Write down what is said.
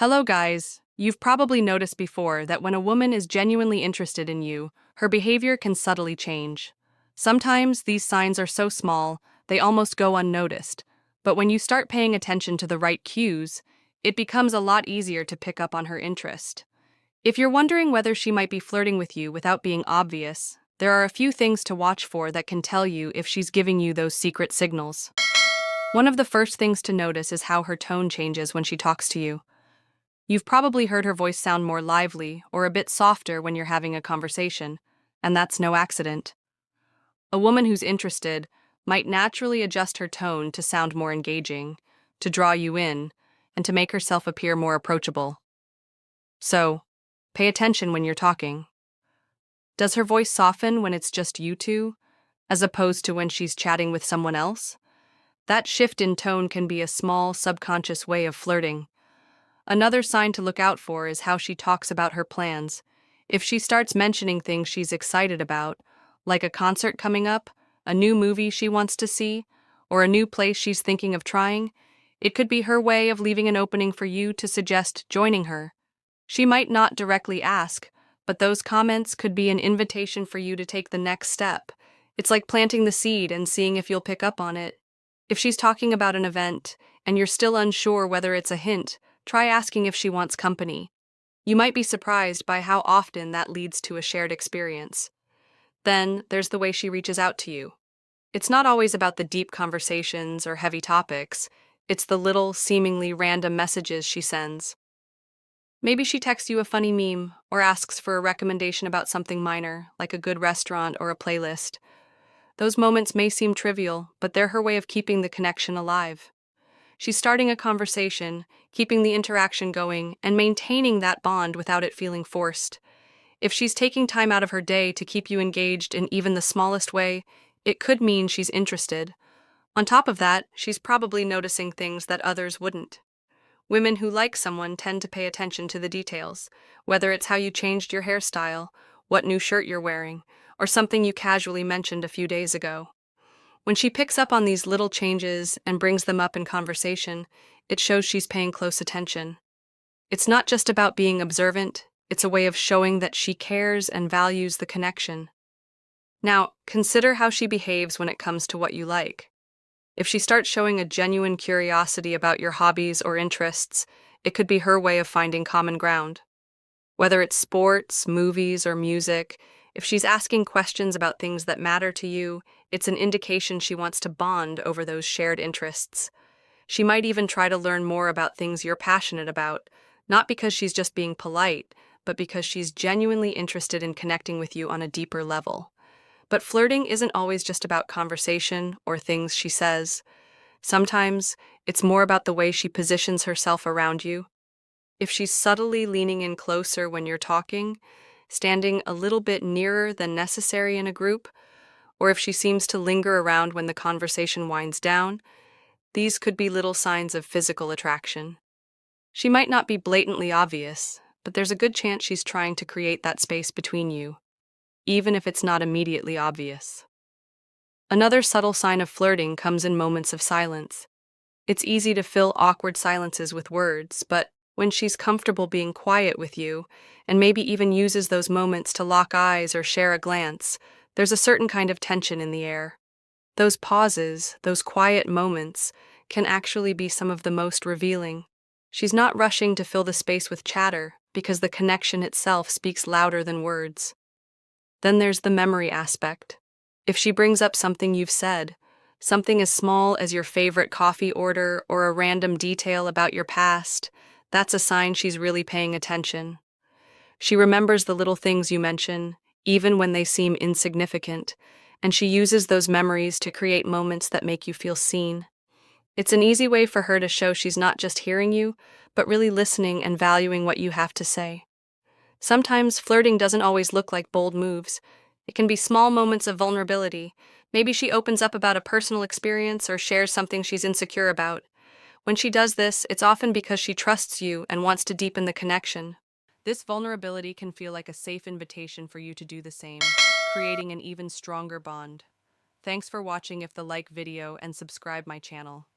Hello, guys. You've probably noticed before that when a woman is genuinely interested in you, her behavior can subtly change. Sometimes these signs are so small, they almost go unnoticed. But when you start paying attention to the right cues, it becomes a lot easier to pick up on her interest. If you're wondering whether she might be flirting with you without being obvious, there are a few things to watch for that can tell you if she's giving you those secret signals. One of the first things to notice is how her tone changes when she talks to you. You've probably heard her voice sound more lively or a bit softer when you're having a conversation, and that's no accident. A woman who's interested might naturally adjust her tone to sound more engaging, to draw you in, and to make herself appear more approachable. So, pay attention when you're talking. Does her voice soften when it's just you two, as opposed to when she's chatting with someone else? That shift in tone can be a small, subconscious way of flirting. Another sign to look out for is how she talks about her plans. If she starts mentioning things she's excited about, like a concert coming up, a new movie she wants to see, or a new place she's thinking of trying, it could be her way of leaving an opening for you to suggest joining her. She might not directly ask, but those comments could be an invitation for you to take the next step. It's like planting the seed and seeing if you'll pick up on it. If she's talking about an event, and you're still unsure whether it's a hint, try asking if she wants company. You might be surprised by how often that leads to a shared experience. Then, there's the way she reaches out to you. It's not always about the deep conversations or heavy topics. It's the little, seemingly random messages she sends. Maybe she texts you a funny meme or asks for a recommendation about something minor, like a good restaurant or a playlist. Those moments may seem trivial, but they're her way of keeping the connection alive. She's starting a conversation, keeping the interaction going, and maintaining that bond without it feeling forced. If she's taking time out of her day to keep you engaged in even the smallest way, it could mean she's interested. On top of that, she's probably noticing things that others wouldn't. Women who like someone tend to pay attention to the details, whether it's how you changed your hairstyle, what new shirt you're wearing, or something you casually mentioned a few days ago. When she picks up on these little changes and brings them up in conversation, it shows she's paying close attention. It's not just about being observant, it's a way of showing that she cares and values the connection. Now, consider how she behaves when it comes to what you like. If she starts showing a genuine curiosity about your hobbies or interests, it could be her way of finding common ground. Whether it's sports, movies, or music, if she's asking questions about things that matter to you, it's an indication she wants to bond over those shared interests. She might even try to learn more about things you're passionate about, not because she's just being polite, but because she's genuinely interested in connecting with you on a deeper level. But flirting isn't always just about conversation or things she says. Sometimes it's more about the way she positions herself around you. If she's subtly leaning in closer when you're talking, standing a little bit nearer than necessary in a group, or if she seems to linger around when the conversation winds down, these could be little signs of physical attraction. She might not be blatantly obvious, but there's a good chance she's trying to create that space between you, even if it's not immediately obvious. Another subtle sign of flirting comes in moments of silence. It's easy to fill awkward silences with words, but when she's comfortable being quiet with you, and maybe even uses those moments to lock eyes or share a glance, there's a certain kind of tension in the air. Those pauses, those quiet moments, can actually be some of the most revealing. She's not rushing to fill the space with chatter, because the connection itself speaks louder than words. Then there's the memory aspect. If she brings up something you've said, something as small as your favorite coffee order or a random detail about your past, that's a sign she's really paying attention. She remembers the little things you mention, even when they seem insignificant, and she uses those memories to create moments that make you feel seen. It's an easy way for her to show she's not just hearing you, but really listening and valuing what you have to say. Sometimes flirting doesn't always look like bold moves. It can be small moments of vulnerability. Maybe she opens up about a personal experience or shares something she's insecure about. When she does this, it's often because she trusts you and wants to deepen the connection. This vulnerability can feel like a safe invitation for you to do the same, creating an even stronger bond. Thanks for watching. If the like video and subscribe my channel.